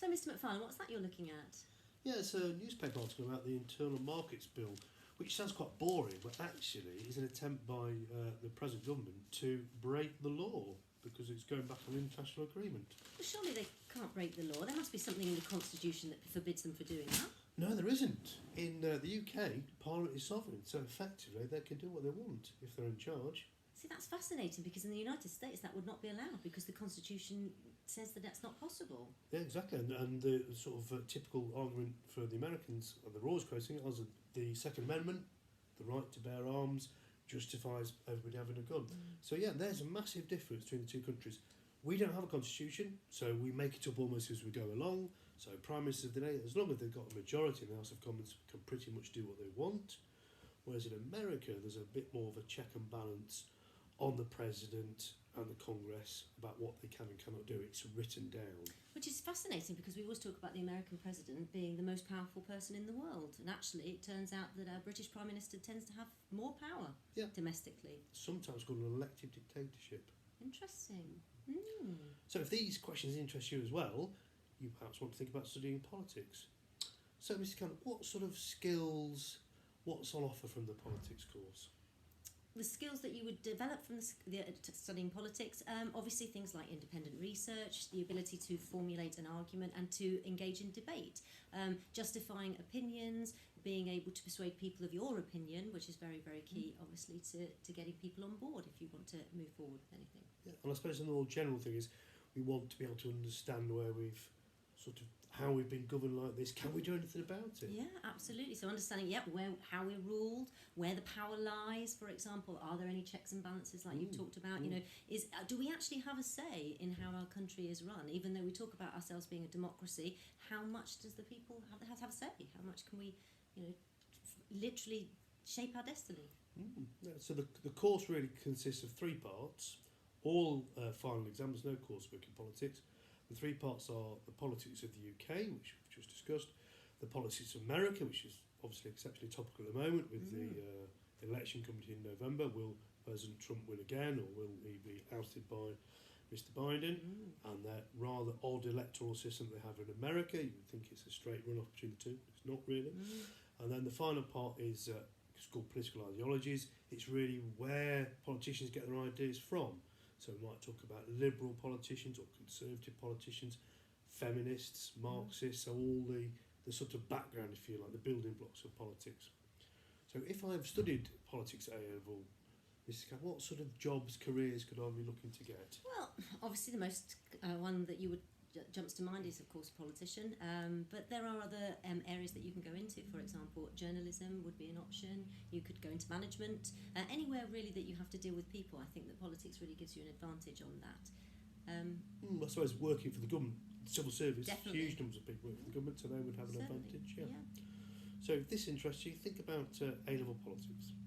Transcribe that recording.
So, Mr. Macfarlane, what's that you're looking at? Yeah, it's a newspaper article about the Internal Markets Bill, which sounds quite boring, but actually is an attempt by the present government to break the law because it's going back on international agreement. Well, surely they can't break the law. There must be something in the Constitution that forbids them from doing that. No, there isn't. In the UK, Parliament is sovereign, so effectively they can do what they want if they're in charge. See, that's fascinating because in the United States that would not be allowed because the Constitution says that that's not possible. Yeah, exactly. And the sort of typical argument for the Americans, and they're always quoting it, as the Second Amendment, the right to bear arms, justifies everybody having a gun. So yeah, there's a massive difference between the two countries. We don't have a constitution, so we make it up almost as we go along. So Prime Ministers today, as long as they've got a majority in the House of Commons, can pretty much do what they want. Whereas in America, there's a bit more of a check and balance on the President and the Congress about what they can and cannot do. It's written down. Which is fascinating because we always talk about the American President being the most powerful person in the world. And actually, it turns out that our British Prime Minister tends to have more power domestically. Sometimes called an elective dictatorship. Interesting. So if these questions interest you as well, you perhaps want to think about studying politics. So, Mr. Cann, what sort of skills, what's on offer from the politics course? The skills that you would develop from studying politics, obviously things like independent research, the ability to formulate an argument and to engage in debate, justifying opinions, being able to persuade people of your opinion, which is very, very key, obviously, to getting people on board if you want to move forward with anything. Yeah, and I suppose the more general thing is we want to be able to understand where we've sort of how we've been governed like this. Can we do anything about it? Yeah, absolutely. So understanding, how we're ruled, where the power lies, for example. Are there any checks and balances like you've talked about? You know, do we actually have a say in how our country is run? Even though we talk about ourselves being a democracy, how much does the people have a say? How much can we, literally shape our destiny? Yeah, so the course really consists of 3 parts. All final exams, no coursework in politics. The 3 parts are the politics of the UK, which we've just discussed, the politics of America, which is obviously exceptionally topical at the moment with the election coming in November. Will President Trump win again, or will he be ousted by Mr. Biden? And that rather odd electoral system they have in America. You would think it's a straight run-off between the two. It's not really. And then the final part is it's called political ideologies. It's really where politicians get their ideas from. So we might talk about liberal politicians or conservative politicians, feminists, Marxists, so all the sort of background, if you like, the building blocks of politics. So if I've studied politics at A-level, Mrs. Cann, what sort of jobs, careers could I be looking to get? Well, obviously the most one that you would jumps to mind is, of course, politician, but there are other areas that you can go into. For example, journalism would be an option. You could go into management, anywhere really that you have to deal with people. I think that politics really gives you an advantage on that. I suppose working for the government, civil service, definitely. Huge numbers of people work for the government, so they would have an Certainly. advantage. Yeah. So if this interests you, think about A-level politics.